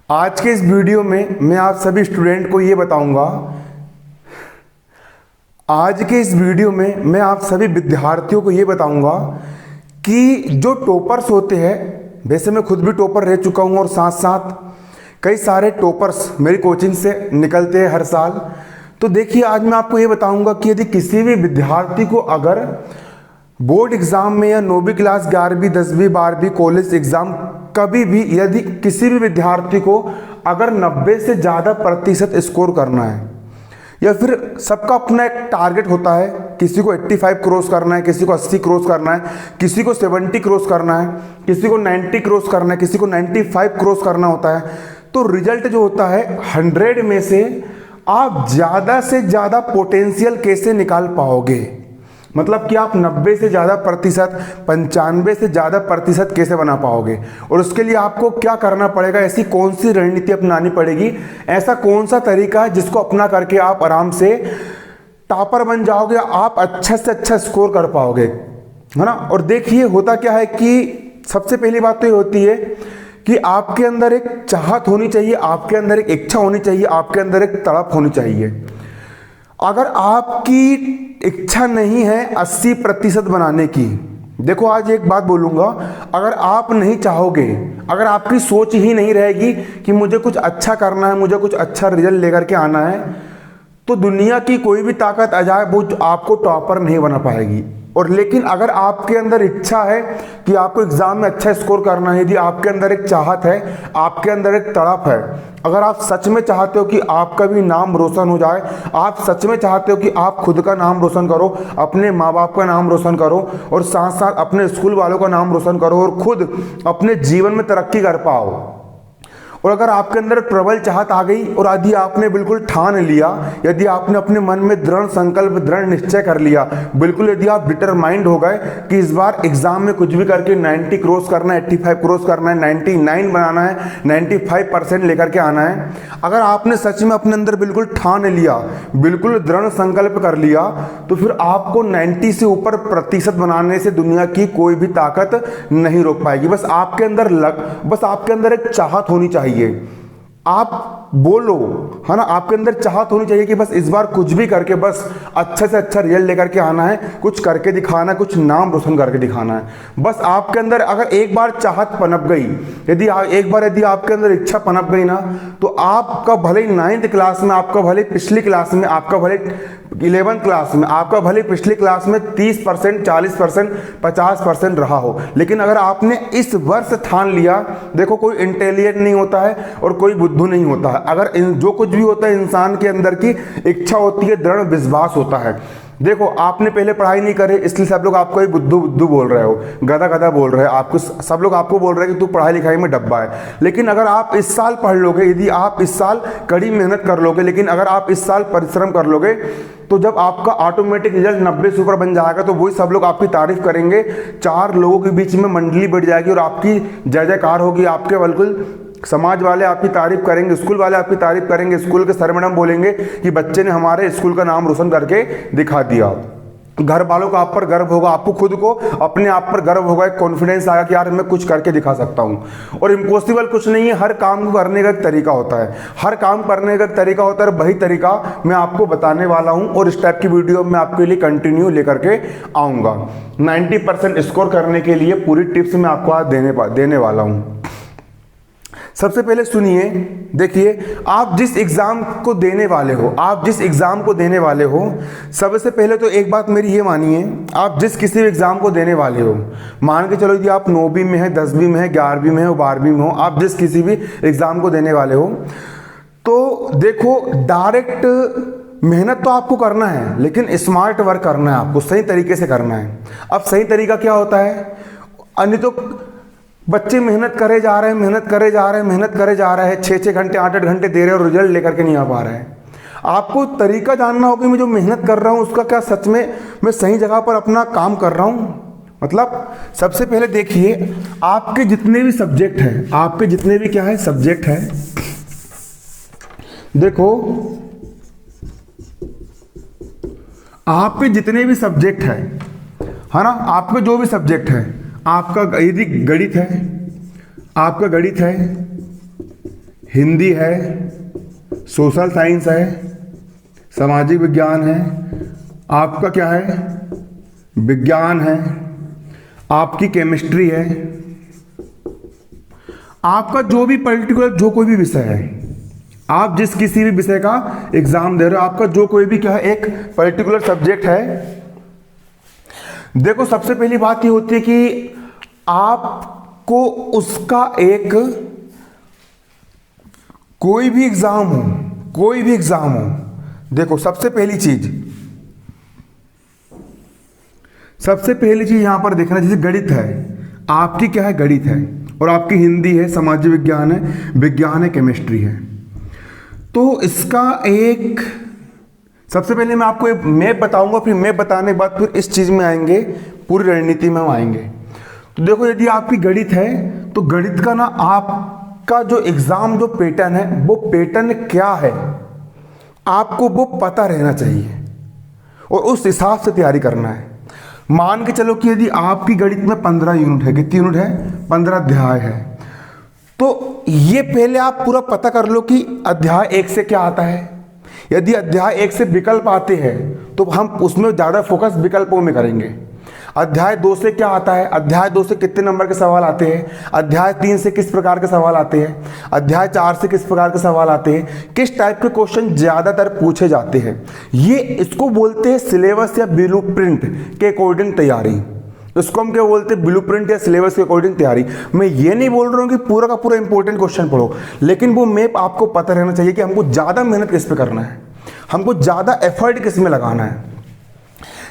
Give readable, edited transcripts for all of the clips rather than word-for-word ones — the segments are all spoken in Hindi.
आज के इस वीडियो में मैं आप सभी स्टूडेंट को ये बताऊंगा, आज के इस वीडियो में मैं आप सभी विद्यार्थियों को ये बताऊंगा कि जो टॉपर्स होते हैं, वैसे मैं खुद भी टॉपर रह चुका हूं और साथ साथ कई सारे टॉपर्स मेरी कोचिंग से निकलते हैं हर साल। तो देखिए, आज मैं आपको ये बताऊंगा कि यदि किसी भी विद्यार्थी को अगर बोर्ड एग्जाम में या 9वीं क्लास 11वीं 10वीं 12वीं कॉलेज एग्जाम कभी भी यदि किसी भी विद्यार्थी को अगर 90 से ज़्यादा प्रतिशत स्कोर करना है, या फिर सबका अपना एक टारगेट होता है, किसी को 85 क्रॉस करना है, किसी को 80 क्रॉस करना है, किसी को 70 क्रॉस करना है, किसी को 90 क्रॉस करना है, किसी को 95 क्रॉस करना होता है। तो रिजल्ट जो होता है 100 में से आप ज़्यादा से ज़्यादा पोटेंशियल कैसे निकाल पाओगे, मतलब कि आप 90 से ज़्यादा प्रतिशत 95 से ज़्यादा प्रतिशत कैसे बना पाओगे, और उसके लिए आपको क्या करना पड़ेगा, ऐसी कौन सी रणनीति अपनानी पड़ेगी, ऐसा कौन सा तरीका है जिसको अपना करके आप आराम से टॉपर बन जाओगे, आप अच्छा से अच्छा स्कोर कर पाओगे, है ना। और देखिए, होता क्या है कि सबसे पहली बात तो ये होती है कि आपके अंदर एक चाहत होनी चाहिए, आपके अंदर एक इच्छा होनी चाहिए, आपके अंदर एक तड़प होनी चाहिए। अगर आपकी इच्छा नहीं है 80% बनाने की, देखो आज एक बात बोलूंगा, अगर आप नहीं चाहोगे, अगर आपकी सोच ही नहीं रहेगी कि मुझे कुछ अच्छा करना है, मुझे कुछ अच्छा रिजल्ट लेकर के आना है, तो दुनिया की कोई भी ताकत आ जाए वो आपको टॉपर नहीं बना पाएगी। और लेकिन अगर आपके अंदर इच्छा है कि आपको एग्जाम में अच्छा स्कोर करना है, यदि आपके अंदर एक चाहत है, आपके अंदर एक तड़प है, अगर आप सच में चाहते हो कि आपका भी नाम रोशन हो जाए, आप सच में चाहते हो कि आप खुद का नाम रोशन करो, अपने माँ बाप का नाम रोशन करो, और साथ साथ अपने स्कूल वालों का नाम रोशन करो, और खुद अपने जीवन में तरक्की कर पाओ, और अगर आपके अंदर प्रबल चाहत आ गई और यदि आपने बिल्कुल ठान लिया, यदि आपने अपने मन में दृढ़ संकल्प, दृढ़ निश्चय कर लिया, बिल्कुल यदि आप डिटरमाइंड हो गए कि इस बार एग्जाम में कुछ भी करके 90 क्रॉस करना है, 85 क्रॉस करना है, 99 बनाना है, 95% लेकर के आना है, अगर आपने सच में अपने अंदर बिल्कुल ठान लिया, बिल्कुल दृढ़ संकल्प कर लिया, तो फिर आपको 90 से ऊपर प्रतिशत बनाने से दुनिया की कोई भी ताकत नहीं रोक पाएगी। बस आपके अंदर एक चाहत होनी चाहिए, आप बोलो, है ना, आपके अंदर चाहत होनी चाहिए कि बस इस बार कुछ भी करके बस अच्छे से अच्छा रिजल्ट लेकर के आना है, कुछ करके दिखाना है, कुछ नाम रोशन करके दिखाना है। बस आपके अंदर अगर एक बार चाहत पनप गई, यदि आपके अंदर इच्छा पनप गई ना, तो आपका भले ही 9th क्लास में, आपका भले पिछली क्लास में, आपका भले 11th क्लास में, आपका भले पिछली क्लास में 30%, 40%, 50% रहा हो, लेकिन अगर आपने इस वर्ष ठान लिया, देखो कोई इंटेलिजेंट नहीं होता है और कोई बुद्धू नहीं होता है, अगर जो कुछ भी होता है इंसान के अंदर की इच्छा होती है, दृढ़ विश्वास होता है। देखो, आपने पहले पढ़ाई नहीं करे, इसलिए सब लोग आपको ही बुद्धू बुद्धू बोल रहे हो, गधा गधा बोल रहे हो, आपको सब लोग आपको बोल रहे हैं कि तू पढ़ाई लिखाई में डब्बा है। लेकिन अगर आप इस साल पढ़ लोगे, यदि आप इस साल कड़ी मेहनत कर लोगे, लेकिन अगर आप इस साल परिश्रम कर लोगे, तो जब आपका ऑटोमेटिक रिजल्ट 90 से ऊपर बन जाएगा, तो वही सब लोग आपकी तारीफ करेंगे, 4 लोगों के बीच में मंडली बढ़ जाएगी और आपकी जय जयकार होगी, आपके बिल्कुल समाज वाले आपकी तारीफ करेंगे, स्कूल वाले आपकी तारीफ करेंगे, स्कूल के सर मैडम बोलेंगे कि बच्चे ने हमारे स्कूल का नाम रोशन करके दिखा दिया। घर वालों को आप पर गर्व होगा, आपको खुद को अपने आप पर गर्व होगा, एक कॉन्फिडेंस आएगा कि यार मैं कुछ करके दिखा सकता हूं। और इम्पॉसिबल कुछ नहीं है, हर काम को करने का एक तरीका होता है, हर काम करने का एक तरीका होता है, वही तरीका मैं आपको बताने वाला हूं, और इस टाइप की वीडियो मैं आपके लिए कंटिन्यू लेकर के आऊंगा। 90% स्कोर करने के लिए पूरी टिप्स मैं आपको आज देने वाला हूं। सबसे पहले सुनिए, देखिए, आप जिस एग्जाम को देने वाले हो, सबसे पहले तो एक बात मेरी ये मानिए, आप जिस किसी भी एग्जाम को देने वाले हो, मान के चलो यदि आप 9वीं में है, 10वीं में है, 11वीं में है, 12वीं में हो, आप जिस किसी भी एग्जाम को देने वाले हो, तो देखो, डायरेक्ट मेहनत तो आपको करना है, लेकिन स्मार्ट वर्क करना है, आपको सही तरीके से करना है। अब सही तरीका क्या होता है, अन्य तो बच्चे मेहनत करे जा रहे हैं, 6-6 घंटे 8-8 घंटे दे रहे हैं और रिजल्ट लेकर के नहीं आ पा रहे हैं। आपको तरीका जानना होगा कि मैं जो मेहनत कर रहा हूं उसका क्या सच में मैं सही जगह पर अपना काम कर रहा हूं। मतलब सबसे पहले देखिए, आपके जितने भी सब्जेक्ट हैं, आपके जितने भी क्या है सब्जेक्ट है, देखो आपके जितने भी सब्जेक्ट है ना, आपके जो भी सब्जेक्ट है, आपका यदि गणित है, आपका गणित है, हिंदी है, सोशल साइंस है, सामाजिक विज्ञान है, आपका क्या है, विज्ञान है, आपकी केमिस्ट्री है, आपका जो भी पर्टिकुलर जो कोई भी विषय है, आप जिस किसी भी विषय का एग्जाम दे रहे हो, आपका जो कोई भी क्या है एक पर्टिकुलर सब्जेक्ट है। देखो सबसे पहली बात ये होती है कि आपको उसका एक कोई भी एग्जाम हो, देखो सबसे पहली चीज यहां पर देखना, जैसे गणित है, आपकी क्या है, गणित है, और आपकी हिंदी है, सामाजिक विज्ञान है, विज्ञान है, केमिस्ट्री है। तो इसका एक सबसे पहले मैं आपको एक मैप बताऊंगा, फिर मैप बताने के बाद फिर इस चीज में आएंगे, पूरी रणनीति में हम आएंगे। तो देखो यदि आपकी गणित है तो गणित का ना आपका जो एग्जाम जो पैटर्न है वो पैटर्न क्या है आपको वो पता रहना चाहिए और उस हिसाब से तैयारी करना है। मान के चलो कि यदि आपकी गणित में 15 यूनिट है, कितनी यूनिट है, 15 अध्याय है, तो ये पहले आप पूरा पता कर लो कि अध्याय 1 से क्या आता है। यदि अध्याय 1 से विकल्प आते हैं तो हम उसमें ज़्यादा फोकस विकल्पों में करेंगे। अध्याय 2 से क्या आता है, अध्याय 2 से कितने नंबर के सवाल आते हैं, अध्याय 3 से किस प्रकार के सवाल आते हैं, अध्याय 4 से किस प्रकार के सवाल आते हैं, किस टाइप के क्वेश्चन ज़्यादातर पूछे जाते हैं। ये इसको बोलते हैं सिलेबस या ब्लूप्रिंट के अकॉर्डिंग तैयारी। इसको हम क्या बोलते हैं, ब्लूप्रिंट या सिलेबस के अकॉर्डिंग तैयारी। मैं ये नहीं बोल रहा हूँ कि पूरा का पूरा इंपॉर्टेंट क्वेश्चन पढ़ो, लेकिन वो मैप आपको पता रहना चाहिए कि हमको ज़्यादा मेहनत किस पे करना है, हमको ज़्यादा एफर्ट किस में लगाना है।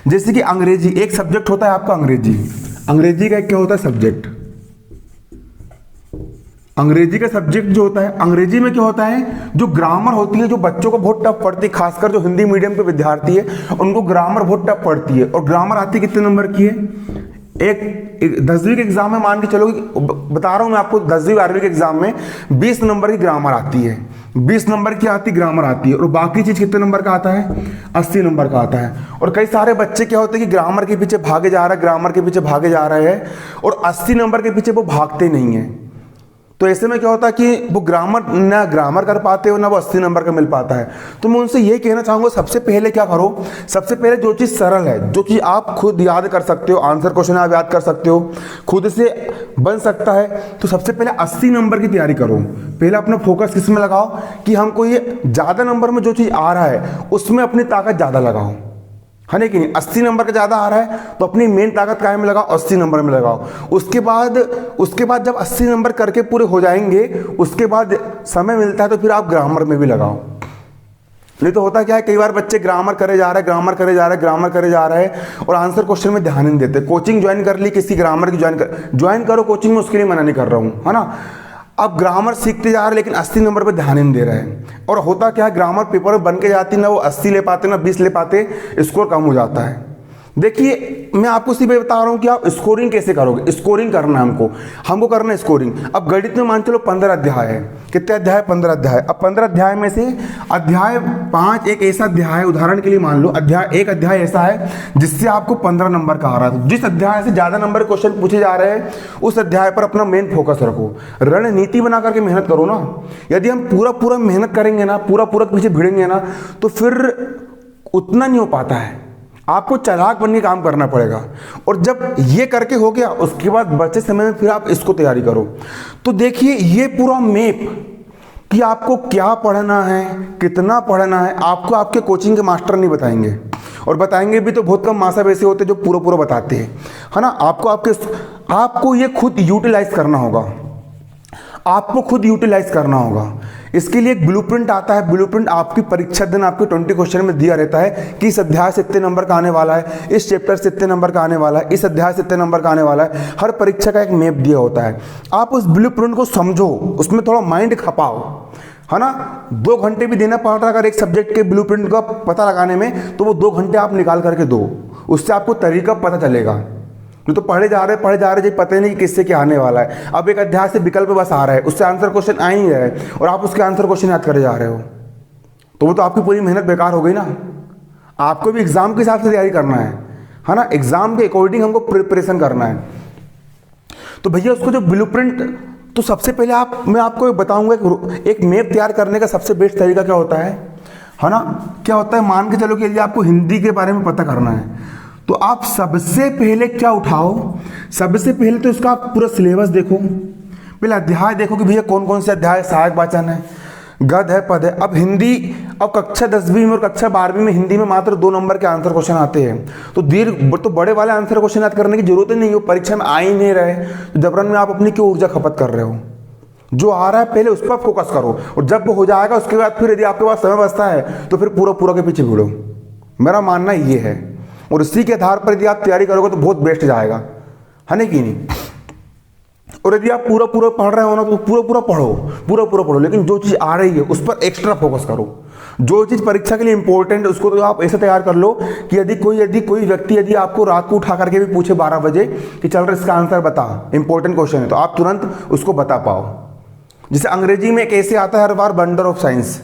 जैसे कि अंग्रेजी एक सब्जेक्ट होता है आपका, अंग्रेजी का एक क्या होता है, सब्जेक्ट। अंग्रेजी का सब्जेक्ट जो होता है, अंग्रेजी में क्या होता है, जो ग्रामर होती है, जो बच्चों को बहुत टफ पड़ती है, खासकर जो हिंदी मीडियम के विद्यार्थी है उनको ग्रामर बहुत टफ पड़ती है। और ग्रामर आती है कितने नंबर की है, एक 10वीं के एग्जाम में मान के चलो, बता रहा हूं मैं आपको, 10वीं 12वीं के एग्जाम में 20 नंबर की ग्रामर आती है, 20 नंबर की आती ग्रामर आती है, और बाकी चीज कितने नंबर का आता है, 80 नंबर का आता है। और कई सारे बच्चे क्या होते हैं कि ग्रामर के पीछे भागे जा रहे हैं और 80 नंबर के पीछे वो भागते नहीं है। तो ऐसे में क्या होता है कि वो ना ग्रामर कर पाते हो, ना वो 80 नंबर का मिल पाता है। तो मैं उनसे ये कहना चाहूंगा, सबसे पहले क्या करो, सबसे पहले जो चीज़ सरल है, जो चीज़ आप खुद याद कर सकते हो, आंसर क्वेश्चन आप याद कर सकते हो, खुद से बन सकता है, तो सबसे पहले 80 नंबर की तैयारी करो। पहले अपना फोकस किस में लगाओ कि हमको ये ज़्यादा नंबर में जो चीज़ आ रहा है उसमें अपनी ताकत ज़्यादा लगाओ, है ना कि नहीं। 80 नंबर का ज़्यादा आ रहा है तो अपनी मेन ताकत काय में लगाओ, 80 नंबर में लगाओ। उसके बाद जब 80 नंबर करके पूरे हो जाएंगे, उसके बाद समय मिलता है तो फिर आप ग्रामर में भी लगाओ। नहीं तो होता क्या है, कई बार बच्चे ग्रामर करे जा रहे हैं और आंसर क्वेश्चन में ध्यान नहीं देते। कोचिंग ज्वाइन कर ली किसी ग्रामर की, ज्वाइन करो कोचिंग में, उसके लिए मना नहीं कर रहा हूँ, है ना। अब ग्रामर सीखते जा रहे हैं लेकिन 80 नंबर पे ध्यान नहीं दे रहे हैं, और होता क्या है, ग्रामर पेपर में बन के जाती, ना वो 80 ले पाते ना 20 ले पाते, स्कोर कम हो जाता है। देखिए मैं आपको सीधे बता रहा हूँ कि आप स्कोरिंग कैसे करोगे। स्कोरिंग करना है हमको करना है स्कोरिंग। अब गणित में मान चलो 15 अध्याय है, कितने अध्याय, 15 अध्याय। अब 15 अध्याय में से अध्याय 5 एक ऐसा अध्याय है, उदाहरण के लिए मान लो एक अध्याय ऐसा है जिससे आपको 15 नंबर का आ रहा है। जिस अध्याय से ज़्यादा नंबर क्वेश्चन पूछे जा रहे हैं उस अध्याय पर अपना मेन फोकस रखो, रणनीति बना करके मेहनत करो ना। यदि हम पूरा मेहनत करेंगे ना, पूरा पीछे भिड़ेंगे ना, तो फिर उतना नहीं हो पाता है। आपको चालाक बनने का काम करना पड़ेगा, और जब ये करके हो गया उसके बाद बचे समय में फिर आप इसको तैयारी करो। तो देखिए ये पूरा मैप कि आपको क्या पढ़ना है, कितना पढ़ना है, आपको आपके कोचिंग के मास्टर नहीं बताएंगे, और बताएंगे भी तो बहुत कम मासा वैसे होते जो पूरा बताते हैं, है ना। आपको ये खुद यूटिलाइज करना होगा, आपको खुद यूटिलाइज करना होगा। इसके लिए एक ब्लूप्रिंट आता है। ब्लूप्रिंट आपकी परीक्षा दिन आपके 20 क्वेश्चन में दिया रहता है कि इस अध्याय से इतने नंबर का आने वाला है, इस चैप्टर से इतने नंबर का आने वाला है, इस अध्याय से इतने नंबर का आने वाला है। हर परीक्षा का एक मैप दिया होता है। आप उस ब्लूप्रिंट को समझो, उसमें थोड़ा माइंड खपाओ, है ना। 2 घंटे भी देना पड़ रहा है अगर एक सब्जेक्ट के ब्लूप्रिंट का पता लगाने में, तो वो 2 घंटे आप निकाल करके दो, उससे आपको तरीका पता चलेगा। तो पढ़े जा रहे जी, पता ही नहीं किससे क्या आने वाला है। अब एक अध्याय से विकल्प बस आ रहा है, उससे आंसर क्वेश्चन आ ही है और आप उसके आंसर क्वेश्चन याद करे जा रहे हो, तो वो तो आपकी पूरी मेहनत बेकार हो गई ना। आपको भी एग्जाम के हिसाब से तैयारी करना है ना। एग्जाम के अकॉर्डिंग हमको प्रिपरेशन करना है। तो भैया उसको जो ब्लूप्रिंट तो सबसे पहले मैं आपको बताऊंगा एक मैप तैयार करने का सबसे बेस्ट तरीका क्या होता है ना। क्या होता है, मान के चलो कि यदि आपको हिंदी के बारे में पता करना है तो आप सबसे पहले क्या उठाओ, सबसे पहले तो इसका आप पूरा सिलेबस देखो, पहले अध्याय देखो कि भैया कौन कौन से अध्याय, सहायक वाचन है, गद्य है, पद है। अब हिंदी, अब कक्षा 10वीं में और कक्षा 12वीं में हिंदी में मात्र 2 नंबर के आंसर क्वेश्चन आते हैं, तो बड़े वाले आंसर क्वेश्चन याद करने की जरूरत ही नहीं है, परीक्षा में आ ही नहीं रहे, तो जबरन में आप अपनी क्यों ऊर्जा खपत कर रहे हो। जो आ रहा है पहले उस पर फोकस करो, और जब वो हो जाएगा उसके बाद फिर यदि आपके पास समय बचता है तो फिर पूरा के पीछे भिड़ो। मेरा मानना ये है, और इसी के आधार पर यदि आप तैयारी करोगे तो बहुत बेस्ट जाएगा, है ना कि नहीं। और यदि आप पूरा पढ़ रहे हो ना तो पूरा पढ़ो, लेकिन जो चीज़ आ रही है उस पर एक्स्ट्रा फोकस करो। जो चीज़ परीक्षा के लिए इंपॉर्टेंट है उसको तो आप ऐसे तैयार कर लो कि यदि कोई व्यक्ति यदि आपको रात को उठा करके भी पूछे 12 बजे कि चल रहा इसका आंसर बता, इंपॉर्टेंट क्वेश्चन है, तो आप तुरंत उसको बता पाओ। जैसे अंग्रेजी में कैसे आता है हर बार बंडर ऑफ साइंस,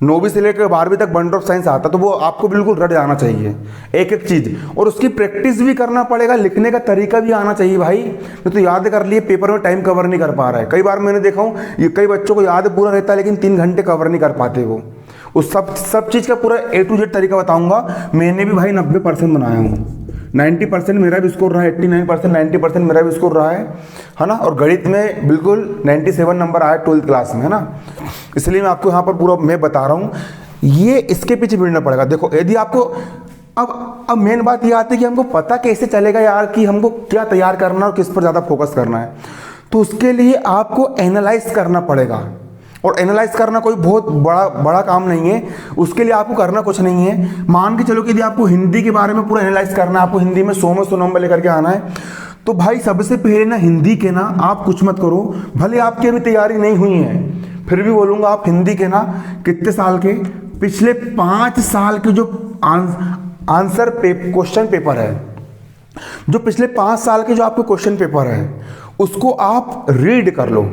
9वीं से लेकर 12वीं तक बंडर ऑफ साइंस आता, तो वो आपको बिल्कुल रट जाना चाहिए एक एक चीज़, और उसकी प्रैक्टिस भी करना पड़ेगा, लिखने का तरीका भी आना चाहिए भाई। तो याद कर लिए पेपर में टाइम कवर नहीं कर पा रहा है, कई बार मैंने देखा हूँ ये कई बच्चों को याद पूरा रहता है लेकिन 3 घंटे कवर नहीं कर पाते वो। उस सब चीज़ का पूरा A to Z तरीका बताऊँगा। मैंने भी भाई 90% बनाया हूँ, 90% मेरा भी स्कोर रहा है, 89% 90% मेरा भी स्कोर रहा है ना। और गणित में बिल्कुल 97 नंबर आया 12th क्लास में, है ना। इसलिए मैं आपको यहाँ पर पूरा मैं बता रहा हूँ, ये इसके पीछे भिड़ना पड़ेगा। देखो यदि आपको अब मेन बात ये आती है कि हमको पता कैसे चलेगा यार कि हमको क्या तैयार करना है और किस पर ज़्यादा फोकस करना है, तो उसके लिए आपको एनालाइज करना पड़ेगा। और एनालाइज करना कोई बहुत बड़ा काम नहीं है, उसके लिए आपको करना कुछ नहीं है। मान के चलो कि यदि आपको हिंदी के बारे में पूरा एनालाइज करना है, आपको हिंदी में 100 में 100 नंबर लेकर के आना है, तो भाई सबसे पहले ना हिंदी के ना आप कुछ मत करो, भले आपकी अभी तैयारी नहीं हुई है फिर भी बोलूँगा आप हिंदी के ना कितने साल के, पिछले 5 साल के जो आंसर क्वेश्चन पेपर है, जो पिछले 5 साल के जो आपके क्वेश्चन पेपर है उसको आप रीड कर लो।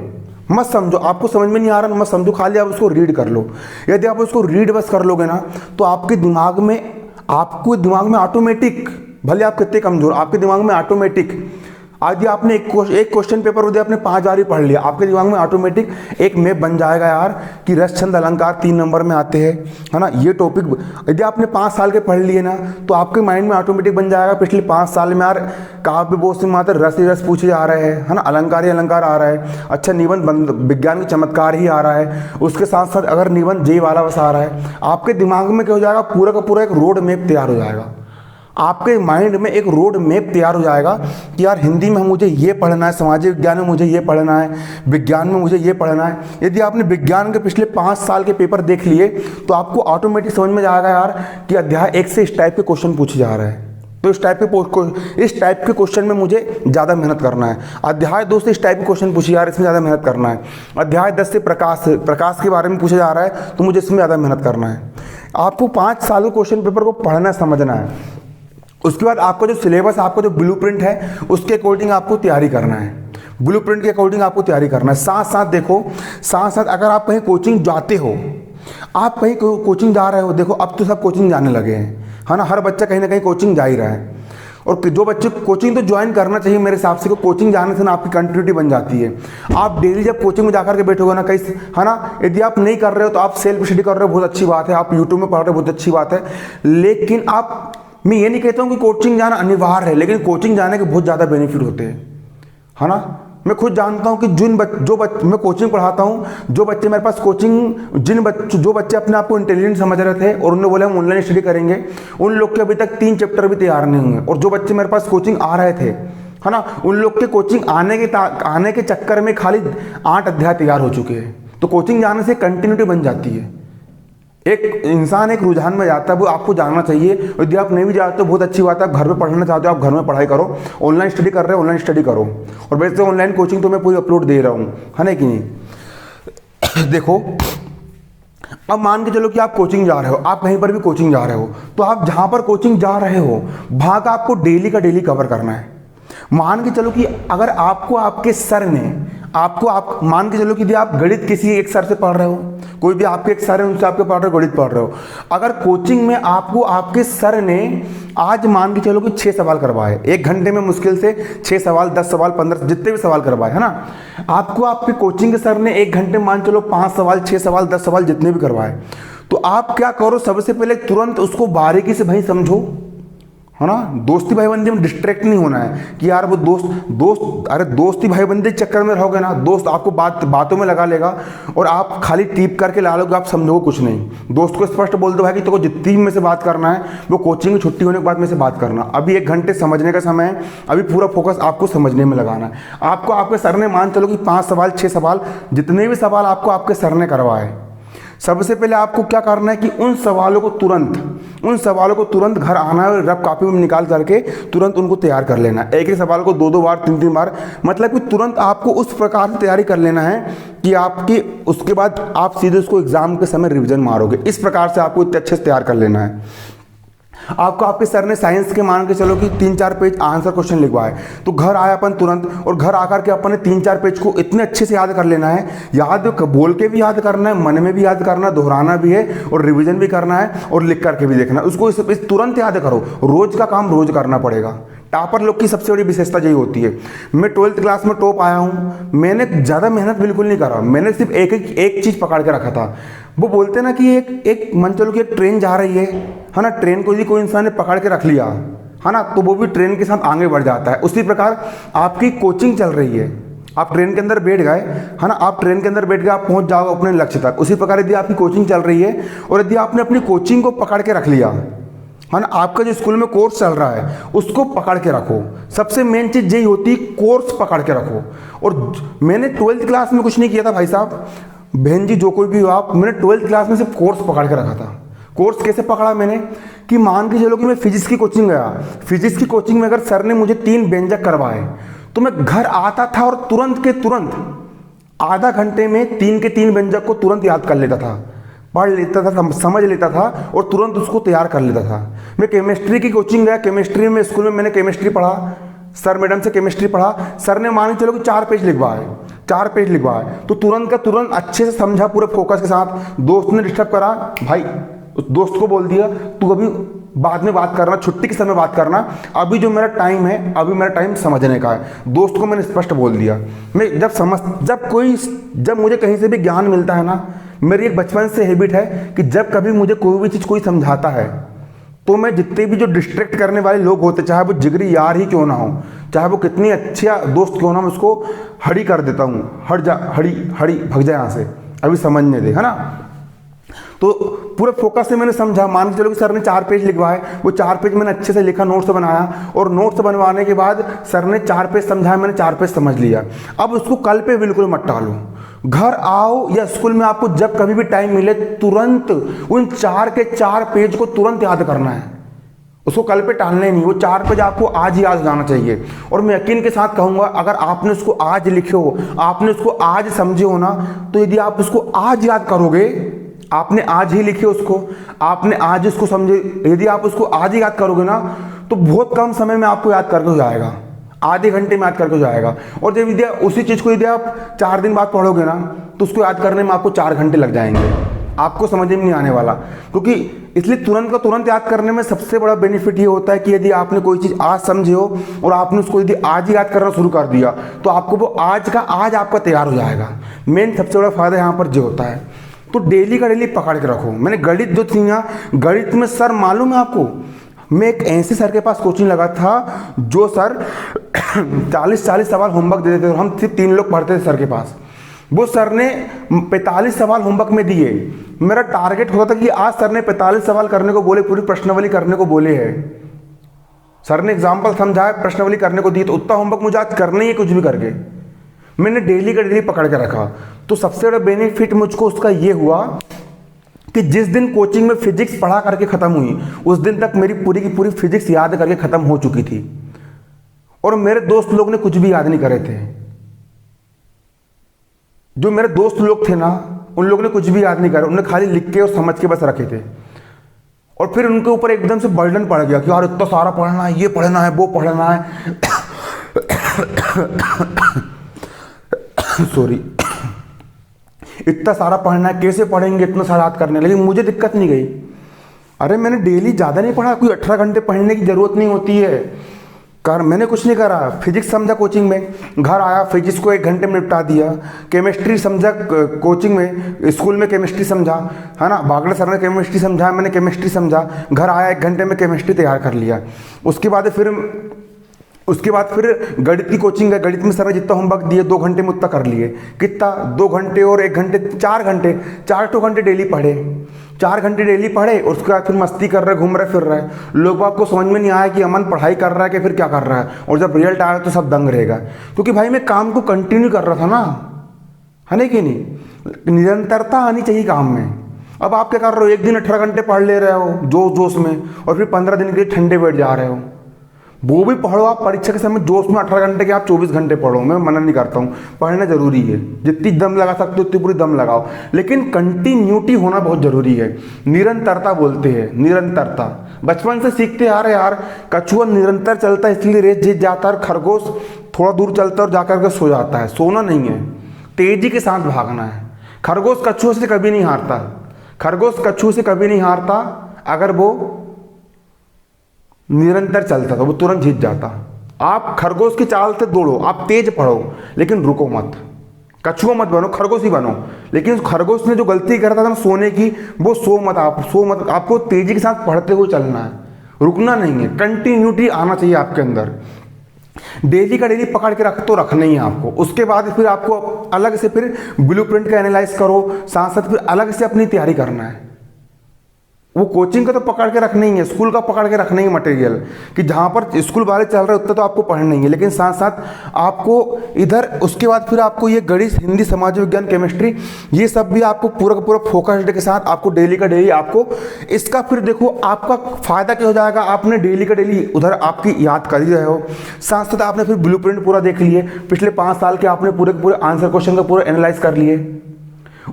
मत समझो, आपको समझ में नहीं आ रहा मत समझो, खाली आप उसको रीड कर लो। यदि आप उसको रीड बस कर लोगे ना तो आपके दिमाग में ऑटोमेटिक, भले आप कितने कमजोर, आपके दिमाग में ऑटोमेटिक, आज आपने एक क्वेश्चन पेपर यदि आपने 5 बार ही पढ़ लिया, आपके दिमाग में ऑटोमेटिक एक मैप बन जाएगा यार कि रस छंद अलंकार 3 नंबर में आते हैं, है ना। ये टॉपिक यदि आपने 5 साल के पढ़ लिए ना तो आपके माइंड में ऑटोमेटिक बन जाएगा पिछले 5 साल में यार काव्य बोध से मात्र रस ही रस पूछे जा रहे हैं, है ना, अलंकार ही अलंकार आ रहा है, अच्छा निबंध विज्ञान के चमत्कार ही आ रहा है, उसके साथ साथ अगर निबंध जय वाला बस आ रहा है, आपके दिमाग में क्या हो जाएगा, पूरा का पूरा एक रोड मैप तैयार हो जाएगा। आपके माइंड में एक रोड मैप तैयार हो जाएगा कि यार हिंदी में मुझे ये पढ़ना है, सामाजिक विज्ञान में मुझे ये पढ़ना है, विज्ञान में मुझे ये पढ़ना है। यदि आपने विज्ञान के पिछले 5 साल के पेपर देख लिए तो आपको ऑटोमेटिक समझ में जाएगा यार कि अध्याय 1 से इस टाइप के क्वेश्चन पूछे जा रहे हैं, तो इस टाइप के क्वेश्चन में मुझे ज़्यादा मेहनत करना है। अध्याय 2 से इस टाइप के क्वेश्चन पूछे यार इसमें ज़्यादा मेहनत करना है। अध्याय 10 से प्रकाश के बारे में पूछा जा रहा है तो मुझे इसमें ज़्यादा मेहनत करना है। आपको 5 साल के क्वेश्चन पेपर को पढ़ना समझना है। उसके बाद आपका जो सिलेबस, आपका जो ब्लूप्रिंट है उसके अकॉर्डिंग आपको तैयारी करना है, ब्लूप्रिंट के अकॉर्डिंग आपको तैयारी करना है। साथ साथ देखो, साथ साथ अगर आप कहीं कोचिंग जाते हो, आप कहीं कोचिंग जा रहे हो, देखो अब तो सब कोचिंग जाने लगे हैं, है ना, हर बच्चा कहीं ना कहीं कोचिंग जा ही रहा है। और जो बच्चे कोचिंग तो ज्वाइन करना चाहिए मेरे हिसाब से, कोचिंग जाने से ना आपकी कंटिन्यूटी बन जाती है। आप डेली जब कोचिंग में जाकर के बैठोगे ना कहीं, है ना, यदि आप नहीं कर रहे हो तो आप सेल्फ स्टडी कर रहे हो, बहुत अच्छी बात है, आप यूट्यूब में पढ़ रहे हो, बहुत अच्छी बात है, लेकिन मैं ये नहीं कहता हूँ कि कोचिंग जाना अनिवार्य है, लेकिन कोचिंग जाने के बहुत ज़्यादा बेनिफिट होते हैं, है ना। मैं खुद जानता हूँ कि मैं कोचिंग पढ़ाता हूँ, जो बच्चे मेरे पास जो बच्चे अपने आप को इंटेलिजेंट समझ रहे थे और उन्होंने बोला हम ऑनलाइन स्टडी करेंगे, उन लोग के अभी तक 3 चैप्टर भी तैयार नहीं हुए। और जो बच्चे मेरे पास कोचिंग आ रहे थे, है ना, उन लोग के कोचिंग आने के चक्कर में खाली 8 अध्याय तैयार हो चुके हैं। तो कोचिंग जाने से कंटिन्यूटी बन जाती है, एक इंसान एक रुझान में जाता है, वो आपको जानना चाहिए। यदि आप नहीं भी जाते तो बहुत अच्छी बात है, आप घर में पढ़ना चाहते हो आप घर में पढ़ाई करो, ऑनलाइन स्टडी कर रहे हो ऑनलाइन स्टडी करो। और वैसे ऑनलाइन कोचिंग तो मैं पूरी अपलोड दे रहा हूँ, है ना कि नहीं। देखो अब मान के चलो कि आप कोचिंग जा रहे हो, आप कहीं पर भी कोचिंग जा रहे हो, तो आप जहाँ पर कोचिंग जा रहे हो वहाँ का आपको डेली का डेली कवर करना है। मान के चलो कि अगर आपको आपके सर ने आपको आप मान के चलो कि यदि आप गणित किसी एक सर से पढ़ रहे हो, कोई भी आपके एक सर है उनसे आपके पढ़ रहे हो, गणित पढ़ रहे हो, अगर कोचिंग में आपको आपके सर ने आज मान के चलो कि 6 सवाल करवाए, 1 घंटे में मुश्किल से 6 सवाल, 10 सवाल, 15 जितने भी सवाल करवाए, है ना, आपको आपके कोचिंग के सर ने 1 घंटे मान चलो 5 सवाल, 6 सवाल, 10 सवाल जितने भी करवाए, तो आप क्या करो, सबसे पहले तुरंत उसको बारीकी से भाई समझो, है ना। दोस्ती भाईबंदी में डिस्ट्रैक्ट नहीं होना है कि यार वो दोस्त अरे दोस्ती भाईबंदी के चक्कर में रहोगे ना, दोस्त आपको बातों में लगा लेगा और आप खाली टीप करके ला लोगे, आप समझोगे कुछ नहीं। दोस्त को स्पष्ट बोल दो भाई कि तुमको जितनी में से बात करना है वो कोचिंग की छुट्टी होने के बाद में से बात करना, अभी 1 घंटे समझने का समय है, अभी पूरा फोकस आपको समझने में लगाना है। आपको आपके सर ने मान चलो कि 5 सवाल 6 सवाल जितने भी सवाल आपको आपके सर ने करवाए, सबसे पहले आपको क्या करना है कि उन सवालों को तुरंत घर आना है और रफ कॉपी में निकाल करके तुरंत उनको तैयार कर लेना है। एक एक सवाल को 2-2 बार 3-3 बार, मतलब कि तुरंत आपको उस प्रकार से तैयारी कर लेना है कि आपकी उसके बाद आप सीधे उसको एग्जाम के समय रिवीजन मारोगे। इस प्रकार से आपको इतने अच्छे से तैयार कर लेना है। आपको आपके सर ने साइंस के मान के चलो कि 3-4 पेज आंसर क्वेश्चन लिखवाए, तो घर आया अपन तुरंत, और घर आकर के अपन ने 3-4 पेज को इतने अच्छे से याद कर लेना है, याद बोल के भी याद करना है, मन में भी याद करना है, दोहराना भी है और रिवीजन भी करना है और लिख करके भी देखना है उसको। इस तुरंत याद करो, रोज का काम रोज करना पड़ेगा। टॉपर लोग की सबसे बड़ी विशेषता यही होती है। मैं 12th क्लास में टॉप आया हूँ, मैंने ज़्यादा मेहनत बिल्कुल नहीं करा, मैंने सिर्फ एक चीज़ पकड़ के रखा था। वो बोलते ना कि एक मन चलो कि एक ट्रेन जा रही है ना, ट्रेन को यदि कोई इंसान ने पकड़ के रख लिया है ना, तो वो भी ट्रेन के साथ आगे बढ़ जाता है। उसी प्रकार आपकी कोचिंग चल रही है, आप ट्रेन के अंदर बैठ गए, है ना, आप ट्रेन के अंदर बैठ गए, आप पहुंच जाओगे अपने लक्ष्य तक। उसी प्रकार यदि आपकी कोचिंग चल रही है और यदि आपने अपनी कोचिंग को पकड़ के रख लिया, है ना, आपका जो स्कूल में कोर्स चल रहा है उसको पकड़ के रखो। सबसे मेन चीज़ यही होती है, कोर्स पकड़ के रखो। और मैंने 12th क्लास में कुछ नहीं किया था भाई साहब, बहन जी जो कोई भी हो आप, मैंने 12th क्लास में सिर्फ कोर्स पकड़ के रखा था। कोर्स कैसे पकड़ा मैंने कि मान के चलो कि मैं फिजिक्स की कोचिंग गया, फिजिक्स की कोचिंग में अगर सर ने मुझे 3 व्यंजक करवाए तो मैं घर आता था और तुरंत के तुरंत आधा घंटे में 3 के 3 व्यंजक को तुरंत याद कर लेता था, पढ़ लेता था, समझ लेता था और तुरंत उसको तैयार कर लेता था। मैं केमिस्ट्री की कोचिंग गया, केमिस्ट्री में स्कूल में मैंने केमिस्ट्री पढ़ा, सर मैडम से केमिस्ट्री पढ़ा, सर ने मान चलो कि 4 पेज लिखवाए, 4 पेज लिखवाए, तो तुरंत का तुरंत अच्छे से समझा पूरे फोकस के साथ। दोस्त ने डिस्टर्ब करा, भाई उस दोस्त को बोल दिया तू अभी बाद में बात करना, छुट्टी के समय बात करना, अभी जो मेरा टाइम है, अभी मेरा टाइम समझने का है। दोस्त को मैंने स्पष्ट बोल दिया। मैं जब मुझे कहीं से भी ज्ञान मिलता है ना, मेरी एक बचपन से हैबिट है कि जब कभी मुझे कोई भी चीज़ कोई समझाता है तो मैं जितने भी जो डिस्ट्रैक्ट करने वाले लोग होते, चाहे वो जिगरी यार ही क्यों ना हो, चाहे वो कितनी अच्छा दोस्त क्यों ना हो, मैं उसको हड़ी कर देता हूँ, हट जा, हड़ी भग जा यहाँ से, अभी समझने दे, है ना। तो पूरे फोकस से मैंने समझा, मान के चलो कि सर ने 4 पेज लिखवाए, वो 4 पेज मैंने अच्छे से लिखा, नोट्स बनाया, और नोट्स बनवाने के बाद सर ने 4 पेज समझाया, मैंने 4 पेज समझ लिया। अब उसको कल पे बिल्कुल मत टालो, घर आओ या स्कूल में आपको जब कभी भी टाइम मिले तुरंत उन 4 के 4 पेज को तुरंत याद करना है, उसको कल पे टालना ही नहीं। वो 4 पेज आपको आज ही याद जाना चाहिए। और मैं यकीन के साथ कहूँगा, अगर आपने उसको आज लिखे हो, आपने उसको आज समझे हो ना, तो यदि आप उसको आज याद करोगे, आपने आज ही लिखे उसको, आपने आज उसको समझे, यदि आप उसको आज ही याद करोगे ना, तो बहुत कम समय में आपको याद करके हो जाएगा, आधे घंटे में याद करके हो जाएगा। और जब यदि उसी चीज़ को यदि आप 4 दिन बाद पढ़ोगे ना, तो उसको याद करने में आपको 4 घंटे लग जाएंगे, आपको समझ में नहीं आने वाला। क्योंकि इसलिए तुरंत का तुरंत याद करने में सबसे बड़ा बेनिफिट ये होता है कि यदि आपने कोई चीज़ आज समझे हो और आपने उसको यदि आज ही याद करना शुरू कर दिया, तो आपको वो आज का आज आपका तैयार हो जाएगा। मेन सबसे बड़ा फायदा यहाँ पर जो होता है, तो डेली का डेली पकड़ के रखो। मैंने गणित जो थी ना, गणित में सर मालूम है आपको, मैं एक ऐसे सर के पास कोचिंग लगा था जो सर 40-40 सवाल होमवर्क देते थे और हम सिर्फ 3 लोग पढ़ते थे सर के पास। वो सर ने 45 सवाल होमवर्क में दिए। मेरा टारगेट होता था कि आज सर ने 45 सवाल करने को बोले, पूरी प्रश्नावली करने को बोले है। सर ने एग्जाम्पल समझाया, प्रश्नावली करने को दी, तो उतना होमवर्क मुझे आज करना ही है कुछ भी करके। मैंने डेली का डेली पकड़ के रखा। तो सबसे बड़ा बेनिफिट मुझको उसका ये हुआ कि जिस दिन कोचिंग में फिजिक्स पढ़ा करके ख़त्म हुई, उस दिन तक मेरी पूरी की पूरी फिजिक्स याद करके ख़त्म हो चुकी थी। और मेरे दोस्त लोग ने कुछ भी याद नहीं करे थे। जो मेरे दोस्त लोग थे ना, उन लोगों ने कुछ भी याद नहीं करा, उन्होंने खाली लिख के और समझ के बस रखे थे। और फिर उनके ऊपर एकदम से बर्डन पड़ गया कि यार इतना सारा पढ़ना है, ये पढ़ना है, वो पढ़ना है। सॉरी, इतना सारा पढ़ना है, कैसे पढ़ेंगे, इतना सारा याद करने, लेकिन मुझे दिक्कत नहीं गई। अरे मैंने डेली ज़्यादा नहीं पढ़ा, कोई 18 घंटे पढ़ने की ज़रूरत नहीं होती है। मैंने कुछ नहीं करा, फिजिक्स समझा कोचिंग में, घर आया फिजिक्स को 1 घंटे में निपटा दिया। केमिस्ट्री समझा कोचिंग में, स्कूल में केमिस्ट्री समझा, है ना, बागड़े सर ने केमिस्ट्री समझा, मैंने केमिस्ट्री समझा, घर आया 1 घंटे में केमिस्ट्री तैयार कर लिया। उसके बाद फिर गणित की कोचिंग है, गणित में सर ने जितना होमवर्क दिए 2 घंटे में उतना कर लिए। कितना, 2 घंटे और 1 घंटे, 4 घंटे, 4 घंटे डेली पढ़े, 4 घंटे डेली पढ़े। और उसके बाद फिर मस्ती कर रहे, घूम रहे फिर रहे। लोग आपको समझ में नहीं आया कि अमन पढ़ाई कर रहा है कि फिर क्या कर रहा है, और जब रिजल्ट आया तो सब दंग रहेगा, क्योंकि भाई मैं काम को कंटिन्यू कर रहा था ना, है ना कि नहीं, निरंतरता आनी चाहिए काम में। अब आप क्या कर रहे हो, एक दिन 18 घंटे पढ़ ले रहे हो जोश जोश में, और फिर 15 दिन के लिए ठंडे बैठ जा रहे हो। वो भी पढ़ो आप परीक्षा के समय जोश में, 18 घंटे के आप 24 घंटे पढ़ो, मैं मना नहीं करता हूँ, पढ़ना जरूरी है, जितनी दम लगा सकते हो उतनी पूरी दम लगाओ, लेकिन कंटिन्यूटी होना बहुत जरूरी है। निरंतरता बोलते हैं, निरंतरता बचपन से सीखते आ रहे यार। कछुआ निरंतर चलता है इसलिए रेस जीत जाता है, खरगोश थोड़ा दूर चलता है और जाकर के सो जाता है। सोना नहीं है, तेजी के साथ भागना है। खरगोश कछुआ से कभी नहीं हारता, खरगोश कछुआ से कभी नहीं हारता। अगर वो निरंतर चलता था वो तुरंत जीत जाता। आप खरगोश की चाल से दौड़ो, आप तेज पढ़ो, लेकिन रुको मत, कछुआ मत बनो, खरगोश ही बनो। लेकिन खरगोश ने जो गलती करा था ना सोने की, वो सो मत, आपको तेजी के साथ पढ़ते हुए चलना है, रुकना नहीं है। कंटिन्यूटी आना चाहिए आपके अंदर, डेली का डेली पकड़ के रखना ही है आपको। उसके बाद फिर आपको अलग से फिर ब्लूप्रिंट का एनालाइज करो, साथ साथ फिर अलग से अपनी तैयारी करना है। वो कोचिंग का तो पकड़ के रखना ही है, स्कूल का पकड़ के रखना ही मटेरियल, कि जहाँ पर स्कूल वाले चल रहे उतना तो आपको पढ़ना ही है, लेकिन साथ साथ आपको इधर उसके बाद फिर आपको ये गणित, हिंदी, समाज विज्ञान, केमिस्ट्री, ये सब भी आपको पूरा का पूरा फोकस्ड के साथ आपको डेली का डेली आपको इसका फिर देखो आपका फायदा क्या हो जाएगा। आपने डेली का डेली उधर आपकी याद कर ही रहे हो, साथ साथ आपने फिर ब्लूप्रिंट पूरा देख लिए, पिछले 5 साल के आपने पूरे आंसर क्वेश्चन का पूरा एनालाइज कर लिए।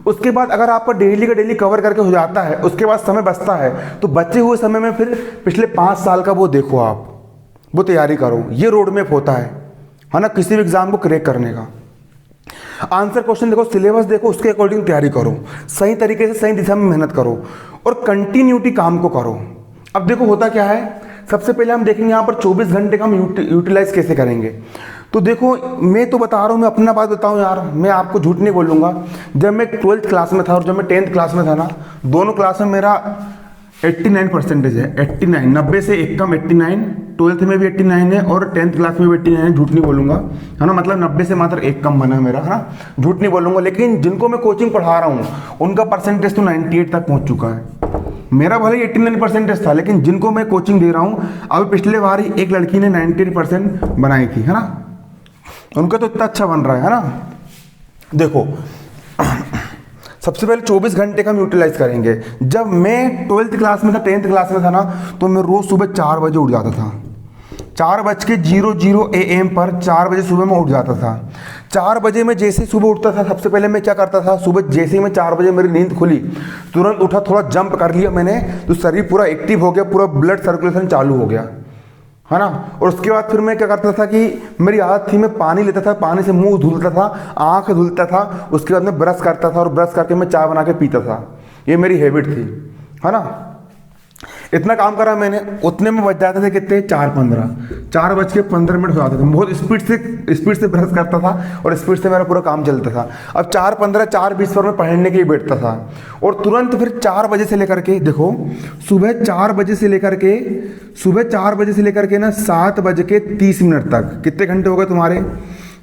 उसके बाद अगर आपका डेली का डेली कवर करके हो जाता है, उसके बाद समय बचता है, तो बचे हुए समय में फिर पिछले 5 साल का वो देखो, आप वो तैयारी करो। ये रोड मैप होता है ना, किसी भी एग्जाम को क्रैक करने का। आंसर क्वेश्चन देखो, सिलेबस देखो, उसके अकॉर्डिंग तैयारी करो, सही तरीके से सही दिशा में मेहनत करो, और कंटिन्यूटी काम को करो। अब देखो होता क्या है, सबसे पहले हम देखेंगे यहाँ पर 24 घंटे का हम यूटिलाइज कैसे करेंगे। तो देखो मैं तो बता रहा हूँ, मैं अपना बात बताऊँ यार, मैं आपको झूठ नहीं बोलूँगा। जब मैं 12th क्लास में था और जब मैं 10th क्लास में था ना, दोनों क्लास में मेरा 89% है, 89, 90 से एक कम 89, 12th में भी 89 है और 10th क्लास में भी 89 है, झूठ नहीं बोलूँगा, है ना, मतलब 90 से मात्र एक कम बना है मेरा, है ना, झूठ नहीं बोलूँगा। लेकिन जिनको मैं कोचिंग पढ़ा रहा हूँ उनका परसेंटेज तो 98 तक पहुँच चुका है। मेरा भले ही 89% था, लेकिन जिनको मैं कोचिंग दे रहा हूँ, अभी पिछले बार ही एक लड़की ने 98% बनाई थी, है ना, उनका तो इतना अच्छा बन रहा है ना। देखो सबसे पहले 24 घंटे का हम यूटिलाइज करेंगे। जब मैं 12th क्लास में था, 10th क्लास में था ना, तो मैं रोज सुबह 4 बजे उठ जाता था, 4:00 AM पर 4 बजे सुबह में उठ जाता था। 4 बजे में जैसे ही सुबह उठता था, सबसे पहले मैं क्या करता था, सुबह जैसे ही मैं 4 बजे मेरी नींद खुली, तुरंत उठा, थोड़ा जंप कर लिया मैंने, तो शरीर पूरा एक्टिव हो गया, पूरा ब्लड सर्कुलेशन चालू हो गया, है ना। और उसके बाद फिर मैं क्या करता था कि मेरी आदत थी, मैं पानी लेता था, पानी से मुंह धुलता था, आँख धुलता था, उसके बाद मैं ब्रश करता था, और ब्रश करके मैं चाय बना के पीता था। ये मेरी हैबिट थी, है ना। इतना काम करा मैंने, उतने में बच जाते थे कितने, 4:15, 4:15 हो जाते थे। बहुत स्पीड से ब्रश करता था और स्पीड से मेरा पूरा काम चलता था। अब 4:15, 4:20 पर मैं पढ़ने के लिए बैठता था, और तुरंत फिर 4 बजे से लेकर के, देखो सुबह 4 बजे से लेकर के ना 7:30 तक, कितने घंटे हो गए तुम्हारे,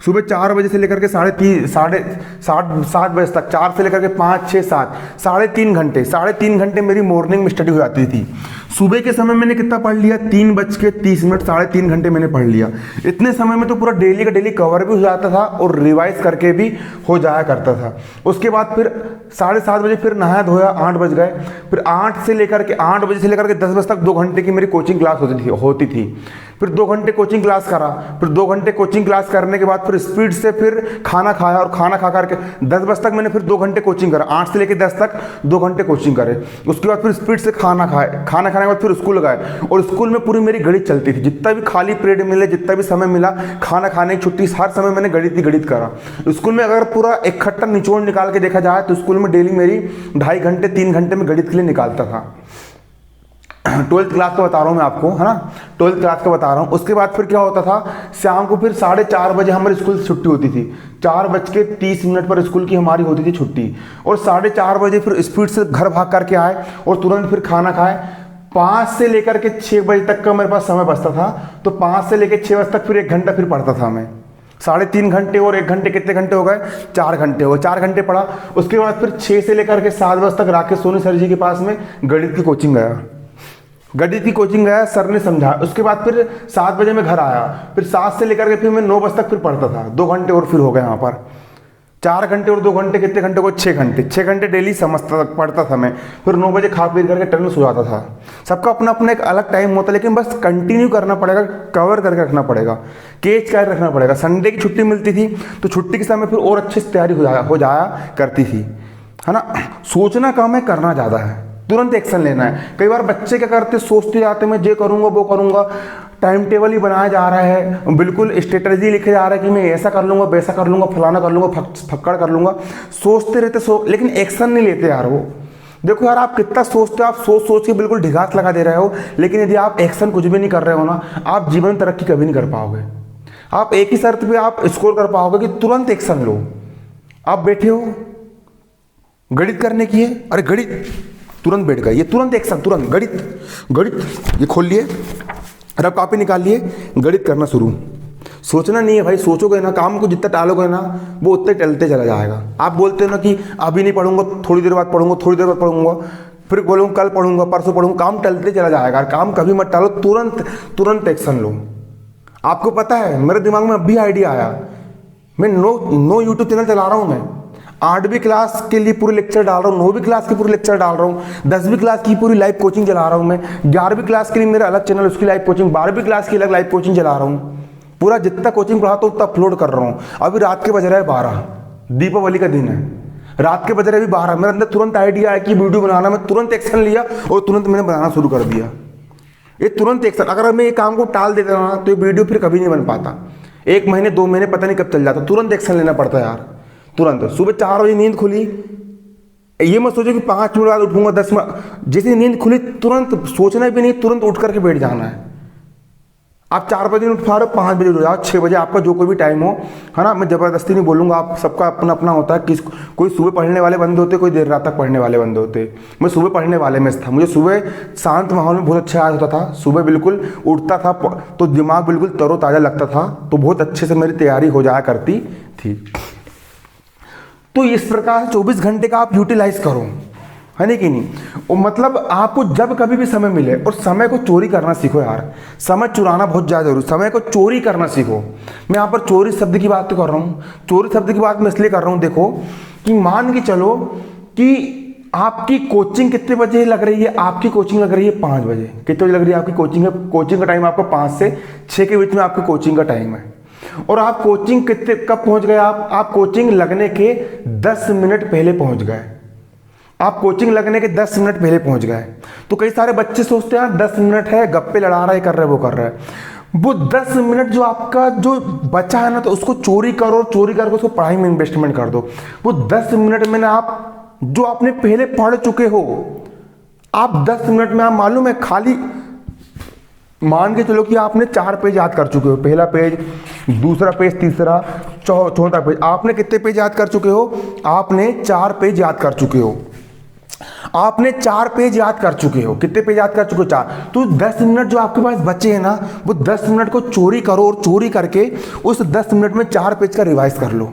सुबह 4 बजे से लेकर के 7:30 बजे तक, 4 से लेकर के 5, 6, 7, 3.5 घंटे मेरी मॉर्निंग में स्टडी हो जाती थी। सुबह के समय मैंने कितना पढ़ लिया, 3:30, 3.5 घंटे मैंने पढ़ लिया। इतने समय में तो पूरा डेली का डेली कवर भी हो जाता था और रिवाइज करके भी हो जाया करता था। उसके बाद फिर 7:30 बजे फिर नहाया धोया, 8 बज गए, फिर 8 बजे से लेकर के 10 बजे तक 2 घंटे की मेरी कोचिंग क्लास होती थी। फिर 2 घंटे कोचिंग क्लास करा, फिर 2 घंटे कोचिंग क्लास करने के बाद फिर स्पीड से फिर खाना खाया, और खाना खा करके 10 बजे तक मैंने फिर 2 घंटे कोचिंग करा, 8 से लेकर 10 तक 2 घंटे कोचिंग करे। उसके बाद फिर स्पीड से खाना खाए, खाना खाने के बाद फिर स्कूल गए, और स्कूल में पूरी मेरी गणित चलती थी। जितना भी खाली पीरियड मिले, जितना भी समय मिला, खाना खाने की छुट्टी, हर समय मैंने गणित करा। स्कूल में अगर पूरा इकट्ठा निचोड़ निकाल के देखा जाए तो स्कूल में डेली मेरी 2.5 घंटे 3 घंटे में गणित के लिए निकालता था। 12th क्लास का बता रहा हूँ मैं आपको, है ना, 12th क्लास का बता रहा हूँ। उसके बाद फिर क्या होता था, शाम को फिर 4:30 बजे हमारे स्कूल से छुट्टी होती थी। 4:30 पर स्कूल की हमारी होती थी छुट्टी, और 4:30 बजे फिर स्पीड से घर भाग करके आए और तुरंत फिर खाना खाए। 5 से लेकर के 6 बजे तक का मेरे पास समय बचता था, तो 5 से लेकर 6 बजे तक फिर 1 घंटा फिर पढ़ता था मैं। 3.5 घंटे और 1 घंटे कितने घंटे हो गए, 4 घंटे हो गए। 4 घंटे पढ़ा। उसके बाद फिर 6 से लेकर के 7 बजे तक राकेश सोनी सर जी के पास में गणित की कोचिंग गया। गणित की कोचिंग गया, सर ने समझा। उसके बाद फिर 7 बजे मैं घर आया, फिर 7 से लेकर के फिर मैं 9 बजे तक फिर पढ़ता था। 2 घंटे और फिर हो गए यहाँ पर 4 घंटे और 2 घंटे कितने घंटे को, 6 घंटे। 6 घंटे डेली समझता पढ़ता था मैं। फिर 9 बजे खा पी करके टर्न सो जाता था। सबका अपना अपना एक अलग टाइम होता है, लेकिन बस कंटिन्यू करना पड़ेगा, कवर करके रखना पड़ेगा, कैच कर रखना पड़ेगा। संडे की छुट्टी मिलती थी तो छुट्टी के समय फिर और अच्छे से तैयारी हो जाया करती थी, है ना। सोचना कम है, करना ज़्यादा है, तुरंत एक्शन लेना है। कई बार बच्चे क्या करते, सोचते जाते मैं ये करूँगा वो करूँगा, टाइम टेबल ही बनाया जा रहा है, बिल्कुल स्ट्रेटजी लिखे जा रहा है कि मैं ऐसा कर लूँगा, वैसा कर लूँगा, फलाना कर लूँगा, फक्कड़ कर लूँगा। सोचते रहते लेकिन एक्शन नहीं लेते यार। वो देखो यार, आप कितना सोचते हो, आप सोच के बिल्कुल ढिगास लगा दे रहे हो, लेकिन यदि आप एक्शन कुछ भी नहीं कर रहे हो ना, आप जीवन में तरक्की कभी नहीं कर पाओगे। आप एक ही शर्त पे आप स्कोर कर पाओगे कि तुरंत एक्शन लो। आप बैठे हो, गणित करने की है, अरे गणित, तुरंत बैठ गए, ये तुरंत एक्शन, तुरंत गणित ये खोल लिए, रब कॉपी निकाल लिए, गणित करना शुरू। सोचना नहीं है भाई, सोचोगे ना, काम को जितना टालोगे ना वो उतना टलते चला जाएगा। आप बोलते हो ना कि अभी नहीं पढ़ूंगा, थोड़ी देर बाद पढ़ूंगा, थोड़ी देर बाद पढ़ूंगा, फिर बोलूँगा कल पढ़ूंगा, परसों पढ़ूंगा, काम टलते चला जाएगा। काम कभी मत टालो, तुरंत एक्शन लो। आपको पता है, मेरे दिमाग में अभी आइडिया आया, मैं नो यूट्यूब चैनल चला रहा हूँ। मैं 8वीं क्लास के लिए पूरे लेक्चर डाल रहा हूँ, 9वीं क्लास के पूरे लेक्चर डाल रहा हूँ, 10वीं क्लास की पूरी लाइव कोचिंग चला रहा हूँ मैं, 11वीं क्लास के लिए मेरा अलग चैनल, उसकी लाइव कोचिंग, 12वीं क्लास की अलग लाइव कोचिंग चला रहा हूँ। पूरा जितना कोचिंग पढ़ाता हूँ उतना अपलोड कर रहा हूँ। अभी रात के बज रहे हैं 12, दीपावली का दिन है, रात के बज रहे अभी 12। मेरे अंदर तुरंत आइडिया आया कि वीडियो बनाना, मैं तुरंत एक्शन लिया और तुरंत मैंने बनाना शुरू कर दिया। ये तुरंत एक्शन, अगर मैं ये काम को टाल देता ना तो ये वीडियो फिर कभी नहीं बन पाता। 1 महीने 2 महीने पता नहीं कब चल जाता। तुरंत एक्शन लेना पड़ता है यार, तुरंत। सुबह 4 बजे नींद खुली, ये मत सोचो कि 5 मिनट बाद उठूंगा, 10 मिनट, जैसे नींद खुली तुरंत सोचना भी नहीं, तुरंत उठ करके बैठ जाना है। आप 4 बजे उठ पा रहे हो, 5 बजे उठ जाओ, 6 बजे, आपका जो कोई भी टाइम हो, है ना। मैं ज़बरदस्ती नहीं बोलूँगा, आप सबका अपना अपना होता है। कोई सुबह पढ़ने वाले बंदे होते, कोई देर रात तक पढ़ने वाले बंदे होते। मैं सुबह पढ़ने वाले में था। मुझे सुबह शांत माहौल में बहुत अच्छा याद होता था। सुबह बिल्कुल उठता था तो दिमाग बिल्कुल तरोताज़ा लगता था, तो बहुत अच्छे से मेरी तैयारी हो जाया करती थी। तो इस प्रकार 24 घंटे का आप यूटिलाइज करो, है नहीं कि नहीं। और मतलब आपको जब कभी भी समय मिले, और समय को चोरी करना सीखो यार। समय चुराना बहुत ज़्यादा जरूरी, समय को चोरी करना सीखो। मैं यहाँ पर चोरी शब्द की बात तो कर रहा हूँ। चोरी शब्द की बात मैं इसलिए कर रहा हूँ, देखो कि मान के चलो कि आपकी कोचिंग कितने बजे लग रही है। आपकी कोचिंग लग रही है 5 बजे। कितने बजे लग रही है आपकी कोचिंग? कोचिंग का टाइम आपका 5 से 6 के बीच में आपकी कोचिंग का टाइम है। और आप कोचिंग कितने कब पहुंच गए? आप कोचिंग लगने के 10 मिनट पहले पहुंच गए। आप कोचिंग लगने के 10 मिनट पहले पहुंच गए। तो कई सारे बच्चे सोचते हैं 10 मिनट है, गप्पे लड़ा रहा है, कर रहा है, वो कर रहा है। वो 10 मिनट जो आपका जो बचा है ना, तो उसको चोरी करो, चोरी करके उसको पढ़ाई में इन्वेस्टमेंट कर दो। वो 10 मिनट में ना आप जो आपने पहले पढ़ चुके हो, आप 10 मिनट में, आप मालूम है, खाली मान के चलो कि आपने 4 पेज याद कर चुके हो। पहला पेज, दूसरा पेज, तीसरा, चौथा पेज। आपने कितने पेज याद कर चुके हो? आपने 4 पेज याद कर चुके हो। आपने 4 पेज याद कर चुके हो। कितने पेज याद कर चुके हो? 4। तो 10 मिनट जो आपके पास बचे हैं ना, वो 10 मिनट को चोरी करो, और चोरी करके उस 10 मिनट में 4 पेज का रिवाइज कर लो।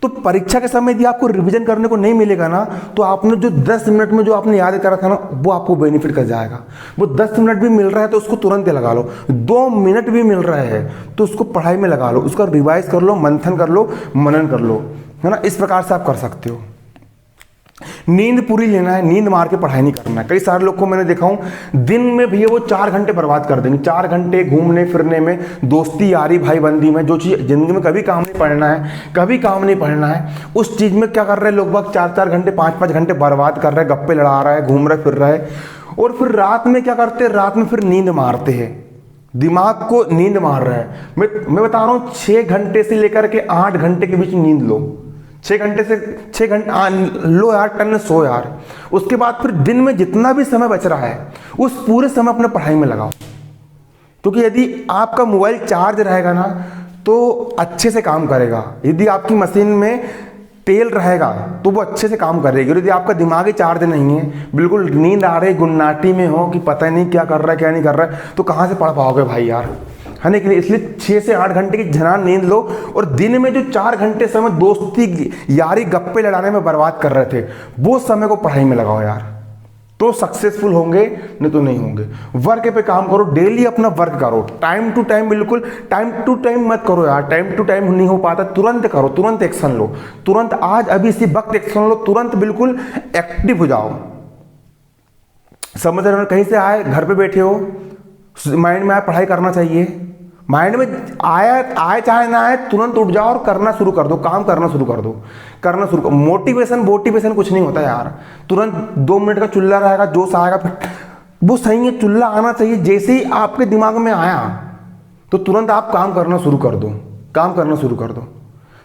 तो परीक्षा के समय यदि आपको रिवीजन करने को नहीं मिलेगा ना, तो आपने जो 10 मिनट में जो आपने याद करा था ना, वो आपको बेनिफिट कर जाएगा। वो 10 मिनट भी मिल रहा है तो उसको तुरंत लगा लो। 2 मिनट भी मिल रहा है तो उसको पढ़ाई में लगा लो, उसका रिवाइज कर लो, मंथन कर लो, मनन कर लो, है ना। इस प्रकार से आप कर सकते हो। नींद पूरी लेना है, नींद मार के पढ़ाई नहीं करना है। कई सारे लोग को मैंने देखा हूं दिन में भैया वो 4 घंटे बर्बाद कर देंगे, 4 घंटे घूमने फिरने में, दोस्ती यारी भाई बंदी में, जो चीज़ जिंदगी में कभी काम नहीं पड़ना है, कभी काम नहीं पड़ना है, उस चीज़ में क्या कर रहे हैं लोग बाग 4-4 घंटे 5-5 घंटे बर्बाद कर रहे हैं, गप्पे लड़ा रहा है, घूम रहे फिर रहे, और फिर रात में क्या करते हैं, रात में फिर नींद मारते हैं, दिमाग को नींद मार रहा है। मैं बता रहा हूँ 6 घंटे से लेकर के 8 घंटे के बीच नींद लो, 6 घंटे से 6 घंटे लो यार, टन सो यार। उसके बाद फिर दिन में जितना भी समय बच रहा है उस पूरे समय अपने पढ़ाई में लगाओ, क्योंकि यदि आपका मोबाइल चार्ज रहेगा ना तो अच्छे से काम करेगा, यदि आपकी मशीन में तेल रहेगा तो वो अच्छे से काम करेगी। और यदि आपका दिमाग ही चार्ज नहीं है, बिल्कुल नींद आ रही गुन्नाटी में हो कि पता नहीं क्या कर रहा है क्या नहीं कर रहा है, तो कहाँ से पढ़ पाओगे भाई यार, है ना कि नहीं। इसलिए 6 से 8 घंटे की झनान नींद लो, और दिन में जो 4 घंटे समय दोस्ती यारी गप्पे लड़ाने में बर्बाद कर रहे थे वो समय को पढ़ाई में लगाओ यार, तो सक्सेसफुल होंगे, नहीं तो नहीं होंगे। वर्क पे काम करो, डेली अपना वर्क करो, टाइम टू टाइम, बिल्कुल टाइम टू टाइम मत करो यार, टाइम टू टाइम नहीं हो पाता, तुरंत करो, तुरंत एक्शन लो, तुरंत आज अभी इसी वक्त एक्शन लो, तुरंत बिल्कुल एक्टिव हो जाओ। समझ रहे हो, कहीं से आए घर पे बैठे हो, माइंड में आए पढ़ाई करना चाहिए, माइंड में आए चाहे ना आए तुरंत उठ जाओ और करना शुरू कर दो, काम करना शुरू कर दो, करना शुरू करो। मोटिवेशन कुछ नहीं होता यार, तुरंत 2 मिनट का चुल्ला रहेगा, जोश आएगा, फिर वो सही है, चुल्ला आना चाहिए। जैसे ही आपके दिमाग में आया तो तुरंत आप काम करना शुरू कर दो, काम करना शुरू कर दो।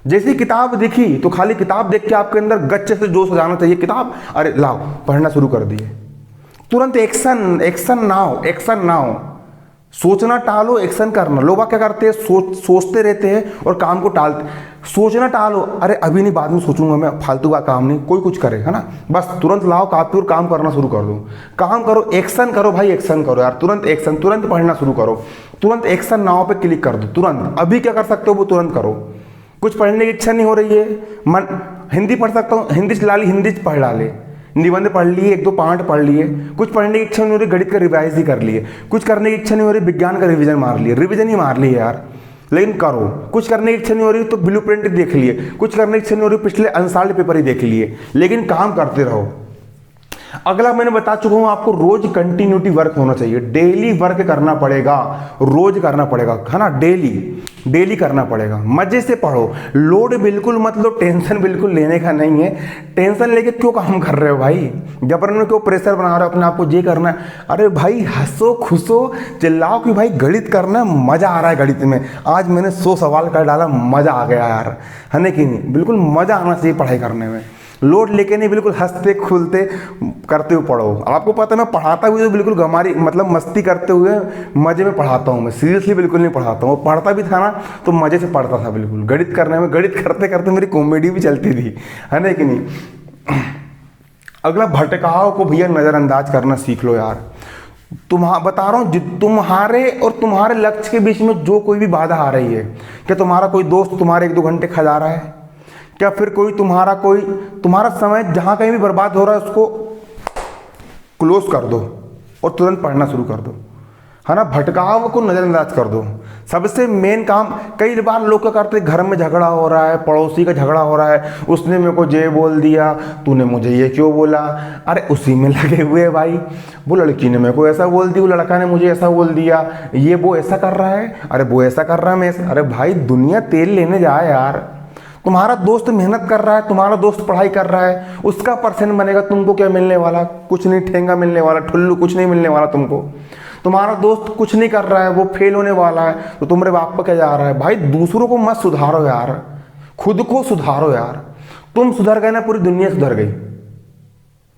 जैसी किताब दिखी तो खाली किताब देख के आपके अंदर गच्चे से जोश हो जाना चाहिए, किताब अरे लाओ पढ़ना शुरू कर दिए, तुरंत एक्शन, एक्शन नाउ। सोचना टालो, एक्शन करना। लोग क्या करते हैं, सोचते रहते हैं और काम को टालते। सोचना टालो, अरे अभी नहीं बाद में सोचूंगा, मैं फालतू का काम नहीं, कोई कुछ करे, है ना, बस तुरंत लाओ कापी और काम करना शुरू कर दो, काम करो, एक्शन करो भाई, एक्शन करो यार, तुरंत एक्शन, तुरंत पढ़ना शुरू करो, तुरंत एक्शन नाव पे क्लिक कर दो, तुरंत अभी क्या कर सकते हो वो तुरंत करो। कुछ पढ़ने की इच्छा नहीं हो रही है, मन हिंदी पढ़ सकता हूँ, हिंदी चला ली, हिंदी पढ़ डाले, निबंध पढ़ लिए, 1-2 पाठ पढ़ लिए, कुछ पढ़ने की इच्छा नहीं हो रही, गणित का रिवाइज ही कर लिए, कुछ करने की इच्छा नहीं हो रही, विज्ञान का रिवीजन मार लिए, रिवीजन ही मार लिए यार, लेकिन करो। कुछ करने की इच्छा नहीं हो रही तो ब्लूप्रिंट देख लिए, कुछ करने की इच्छा नहीं हो रही पिछले अनसाल्ड पेपर ही देख लिए, लेकिन काम करते रहो। अगला मैंने बता चुका हूं आपको, रोज कंटिन्यूटी वर्क होना चाहिए, डेली वर्क करना पड़ेगा, रोज करना पड़ेगा, है ना, डेली करना पड़ेगा। मजे से पढ़ो, लोड बिल्कुल मत लो, टेंशन बिल्कुल लेने का नहीं है। टेंशन लेके क्यों काम कर रहे हो भाई, जबरन क्यों प्रेशर बना रहे हो अपने आप को, ये करना है, अरे भाई हंसो खुशो चिल्लाओ कि भाई गणित करना मजा आ रहा है, गणित में आज मैंने 100 सवाल कर डाला, मजा आ गया यार, है ना कि नहीं, बिल्कुल मजा आना चाहिए पढ़ाई करने में, लोड लेके नहीं, बिल्कुल हंसते खुलते करते हुए पढ़ो। आपको पता है मैं पढ़ाता हुए तो बिल्कुल गमारी मतलब मस्ती करते हुए मजे में पढ़ाता हूँ, मैं सीरियसली बिल्कुल नहीं पढ़ाता हूँ, पढ़ता भी था ना तो मजे से पढ़ता था बिल्कुल। गणित करने में, गणित करते करते मेरी कॉमेडी भी चलती थी, है ना कि नहीं। अगला, भटकाव को भैया नज़रअंदाज करना सीख लो यार। बता रहा हूँ, तुम्हारे और तुम्हारे लक्ष्य के बीच में जो कोई भी बाधा आ रही है, क्या तुम्हारा कोई दोस्त तुम्हारे 1-2 घंटे खा रहा है, क्या फिर तुम्हारा समय जहां कहीं भी बर्बाद हो रहा है उसको क्लोज कर दो और तुरंत पढ़ना शुरू कर दो, है ना, भटकाव को नज़रअंदाज कर दो। सबसे मेन काम, कई बार लोग क्या करते हैं, घर में झगड़ा हो रहा है, पड़ोसी का झगड़ा हो रहा है, उसने मेरे को ये बोल दिया, तूने मुझे ये क्यों बोला, अरे उसी में लगे हुए भाई, वो लड़की ने मेरे को ऐसा बोल दिया, वो लड़का ने मुझे ऐसा बोल दिया, ये वो ऐसा कर रहा है, अरे वो ऐसा कर रहा है, मैं अरे भाई दुनिया तेल लेने जाए यार। तुम्हारा दोस्त मेहनत कर रहा है, तुम्हारा दोस्त पढ़ाई कर रहा है, उसका परसेंट बनेगा, तुमको क्या मिलने वाला, कुछ नहीं, ठेंगा मिलने वाला, ठुल्लू कुछ नहीं मिलने वाला तुमको। तुम्हारा दोस्त कुछ नहीं कर रहा है, वो फेल होने वाला है, तो तुम्हारे बाप पर क्या जा रहा है। भाई दूसरों को मत सुधारो यार, खुद को सुधारो यार। तुम सुधर गए ना पूरी दुनिया सुधर गई।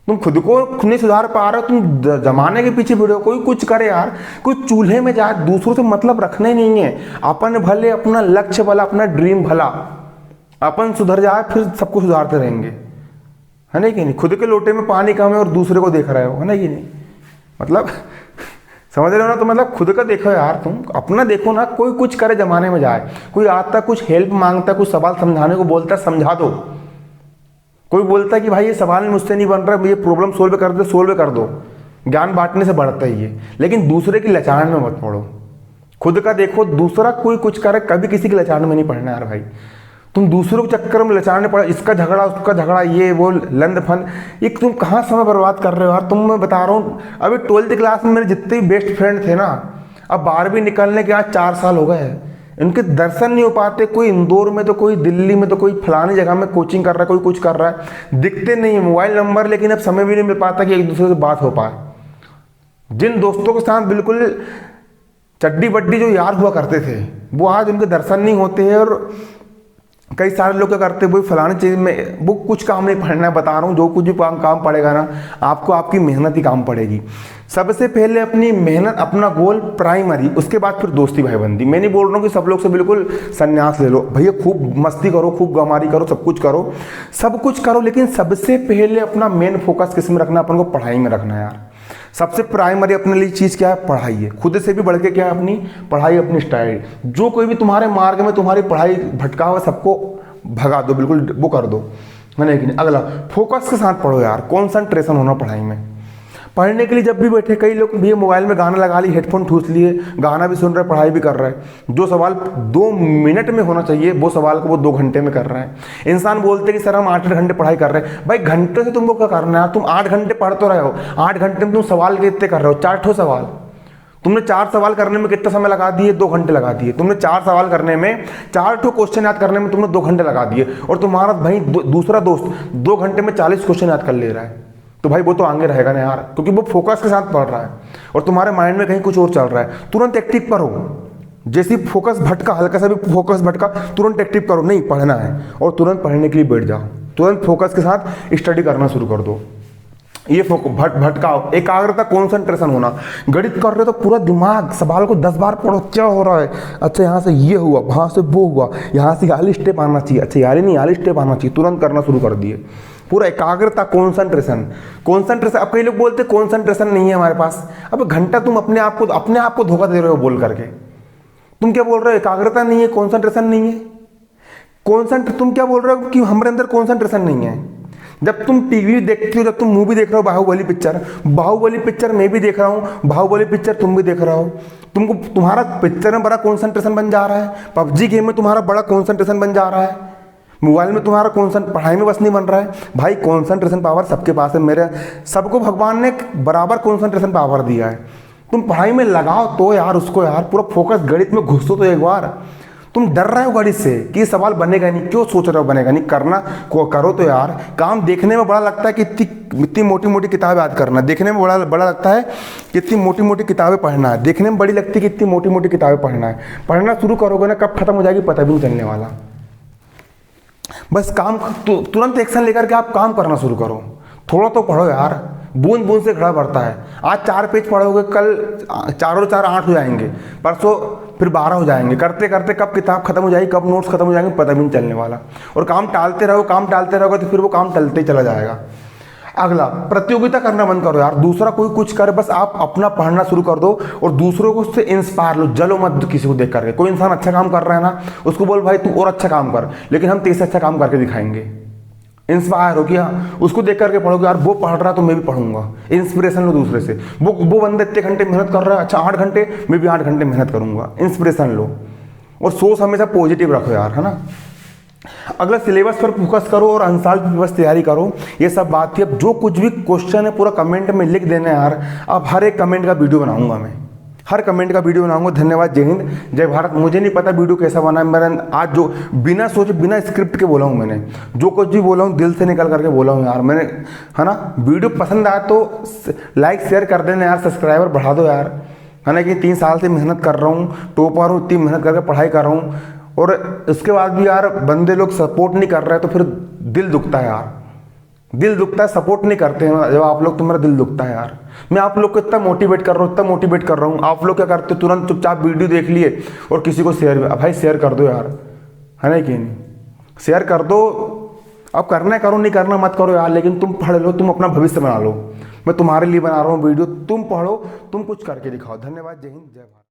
तुम खुद को नहीं सुधार पा रहे हो, तुम जमाने के पीछे भिड़ो। कोई कुछ करे यार, कोई चूल्हे में जाए, दूसरों से मतलब रखना ही नहीं है। अपन भले, अपना लक्ष्य भला, अपना ड्रीम भला, अपन सुधर जाए फिर सबको सुधारते रहेंगे, है ना कि नहीं। खुद के लोटे में पानी कम है और दूसरे को देख रहे हो, है ना कि नहीं, मतलब समझ रहे हो ना। तो मतलब खुद का देखो यार, तुम अपना देखो ना। कोई कुछ करे जमाने में जाए, कोई आता कुछ हेल्प मांगता, कुछ सवाल समझाने को बोलता, समझा दो। कोई बोलता है कि भाई ये सवाल मुझसे नहीं बन रहा, ये प्रॉब्लम सोल्व कर दो। ज्ञान बांटने से बढ़ता ही है, लेकिन दूसरे की लचान में मत पड़ो। खुद का देखो, दूसरा कोई कुछ करे, कभी किसी की लचान में नहीं पड़ना यार भाई। तुम दूसरों के चक्कर में लचाने पड़े, इसका झगड़ा उसका झगड़ा, ये वो लंद फन, ये तुम कहाँ समय बर्बाद कर रहे हो यार। तुम, मैं बता रहा हूँ, अभी 12th क्लास में मेरे जितने भी बेस्ट फ्रेंड थे ना, अब 12वीं निकलने के आज 4 साल हो गए हैं, इनके दर्शन नहीं हो पाते। कोई इंदौर में तो कोई दिल्ली में तो कोई फलानी जगह में कोचिंग कर रहा है, कोई कुछ कर रहा है, दिखते नहीं है, मोबाइल नंबर, लेकिन अब समय भी नहीं मिल पाता कि एक दूसरे से बात हो पाए। जिन दोस्तों के साथ बिल्कुल चड्डी बड्डी जो यार हुआ करते थे, वो आज उनके दर्शन नहीं होते हैं। और कई सारे लोग क्या करते हैं, वो फलाने चीज़ में, वो कुछ काम नहीं पढ़ना है, बता रहा हूँ, जो कुछ भी काम पड़ेगा ना आपको, आपकी मेहनत ही काम पड़ेगी। सबसे पहले अपनी मेहनत, अपना गोल प्राइमरी, उसके बाद फिर दोस्ती भाईबंदी। मैं नहीं बोल रहा हूँ कि सब लोग से बिल्कुल संन्यास ले लो, भैया खूब मस्ती करो, खूब गमारी करो, सब कुछ करो, लेकिन सबसे पहले अपना मेन फोकस किस में रखना, अपन को पढ़ाई में रखना है यार। सबसे प्राइमरी अपने लिए चीज़ क्या है, पढ़ाई है। खुद से भी बढ़ के क्या है, अपनी पढ़ाई, अपनी स्टाइल। जो कोई भी तुम्हारे मार्ग में तुम्हारी पढ़ाई भटका हुआ, सबको भगा दो, बिल्कुल वो कर दो, है ना कि नहीं। अगला, फोकस के साथ पढ़ो यार, कॉन्सेंट्रेशन होना पढ़ाई में। पढ़ने के लिए जब भी बैठे, कई लोग भी मोबाइल में गाना लगा लिए, हेडफोन ठूस लिए, गाना भी सुन रहे, पढ़ाई भी कर रहे हैं। जो सवाल 2 मिनट में होना चाहिए, वो सवाल को वो 2 घंटे में कर रहे हैं। इंसान बोलते हैं कि सर हम 8 घंटे पढ़ाई कर रहे हैं। भाई घंटे से तुमको क्या करना है, तुम 8 घंटे पढ़ तो रहे हो, 8 घंटे में तुम सवाल कितने कर रहे हो, 4 सवाल। तुमने 4 सवाल करने में कितना समय लगा दिए, 2 घंटे लगा दिए। तुमने 4 सवाल करने में, 4 क्वेश्चन याद करने में तुमने 2 घंटे लगा दिए, और तुम्हारा भाई दूसरा दोस्त 2 घंटे में 40 क्वेश्चन याद कर ले रहा है। तो भाई वो तो आगे रहेगा ना यार, क्योंकि वो फोकस के साथ पढ़ रहा है और तुम्हारे माइंड में कहीं कुछ और चल रहा है। तुरंत एक्टिव करो, जैसी फोकस भटका, हल्का सा भी फोकस भटका, तुरंत एक्टिव करो, नहीं पढ़ना है, और तुरंत पढ़ने के लिए बैठ जाओ। तुरंत फोकस के साथ स्टडी करना शुरू कर दो। ये भटकाओ, एकाग्रता, कॉन्सेंट्रेशन होना। गणित कर रहे हो तो पूरा दिमाग, सवाल को 10 बार पढ़ो, क्या हो रहा है, अच्छा यहाँ से ये हुआ, वहाँ से वो हुआ, यहाँ से याली स्टेप आना चाहिए, अच्छा याली नहीं याली स्टेप आना चाहिए, तुरंत करना शुरू कर दिए। पूरा एकाग्रता, कॉन्सेंट्रेशन। अब कई लोग बोलते कॉन्सेंट्रेशन नहीं है हमारे पास। अब घंटा तुम अपने आप को धोखा दे रहे हो बोल करके। तुम क्या बोल रहे हो, एकाग्रता नहीं है, कॉन्सेंट्रेशन नहीं है। तुम क्या बोल रहे हो कि हमारे अंदर कॉन्सेंट्रेशन नहीं है। जब तुम टीवी देखते हो, जब तुम मूवी देख रहे हो, बाहुबली पिक्चर मैं भी देख रहा हूँ, बाहुबली पिक्चर तुम भी देख रहे हो, तुमको तुम्हारा पिक्चर में बड़ा कॉन्सेंट्रेशन बन जा रहा है, पबजी गेम में तुम्हारा बड़ा कॉन्सेंट्रेशन बन जा रहा है, मोबाइल में तुम्हारा पढ़ाई में बस नहीं बन रहा है। भाई कॉन्सेंट्रेशन पावर सबके पास है, मेरे सबको भगवान ने बराबर कॉन्सेंट्रेशन पावर दिया है। तुम पढ़ाई में लगाओ तो यार उसको, यार पूरा फोकस, गणित में घुसो तो एक बार। तुम डर रहे हो गणित से कि सवाल बनेगा नहीं, क्यों सोच रहे हो बनेगा नहीं, करना करो तो यार। काम देखने में बड़ा लगता है कि इतनी मोटी मोटी किताबें याद करना, देखने में बड़ा लगता है कि इतनी मोटी मोटी किताबें पढ़ना है, देखने में बड़ी लगती है कि इतनी मोटी मोटी किताबें पढ़ना है। पढ़ना शुरू करोगे ना, कब खत्म हो जाएगी पता भी नहीं चलने वाला। बस काम, तुरंत एक्शन लेकर के आप काम करना शुरू करो। थोड़ा तो पढ़ो यार, बूंद बूंद से घड़ा भरता है। आज 4 पेज पढ़ोगे, कल 4 और 4 8 हो जाएंगे, परसों फिर 12 हो जाएंगे। करते करते कब किताब खत्म हो जाएगी, कब नोट्स खत्म हो जाएंगे, पता भी नहीं चलने वाला। और काम टालते रहोगे तो फिर वो काम टलते ही चला जाएगा। अगला, प्रतियोगिता करना बंद करो यार। दूसरा कोई कुछ करे, बस आप अपना पढ़ना शुरू कर दो और दूसरों को उससे इंस्पायर लो। जलो मत किसी को देख करके। कोई इंसान अच्छा काम कर रहा है ना, उसको बोल भाई तू और अच्छा काम कर, लेकिन हम तेरे से अच्छा काम करके दिखाएंगे। इंस्पायर हो किया, उसको देख करके पढ़ोगे यार, वो पढ़ रहा है तो मैं भी पढ़ूंगा। इंस्पिरेशन लो दूसरे से। वो बंदा इतने घंटे मेहनत कर रहा है, अच्छा 8 घंटे, मैं भी 8 घंटे मेहनत करूंगा। इंस्पिरेशन लो और सोच हमेशा पॉजिटिव रखो यार, है ना। अगला, सिलेबस पर फोकस करो और अनुसार बस तैयारी करो। ये सब बात थी। अब जो कुछ भी क्वेश्चन है पूरा कमेंट में लिख देना यार। अब हर एक कमेंट का वीडियो बनाऊंगा मैं, हर कमेंट का वीडियो बनाऊंगा। धन्यवाद, जय हिंद, जय भारत। मुझे नहीं पता वीडियो कैसा बना है, मैंने आज जो बिना सोचे बिना स्क्रिप्ट के बोला हूँ, मैंने जो कुछ भी बोला हूँ दिल से निकल करके बोला हूँ यार मैंने, है ना। वीडियो पसंद आया तो लाइक शेयर कर देना यार, सब्सक्राइबर बढ़ा दो यार, है ना। कि 3 साल से मेहनत कर रहा हूँ, टॉपर हूँ, इतनी मेहनत करके पढ़ाई कर रहा हूँ, और उसके बाद भी यार बंदे लोग सपोर्ट नहीं कर रहे हैं, तो फिर दिल दुखता है यार, दिल दुखता है। सपोर्ट नहीं करते हैं जब आप लोग, तो मेरा दिल दुखता है यार। मैं आप लोग को इतना मोटिवेट कर रहा हूँ, आप लोग क्या करते हो, तुरंत चुपचाप वीडियो देख लिए और किसी को शेयर, भाई शेयर कर दो यार, है ना कि नहीं, शेयर कर दो। अब करना करो, नहीं करना मत करो यार, लेकिन तुम पढ़ लो, तुम अपना भविष्य बना लो। मैं तुम्हारे लिए बना रहा हूँ वीडियो, तुम पढ़ो, तुम कुछ करके दिखाओ। धन्यवाद, जय हिंद, जय भारत।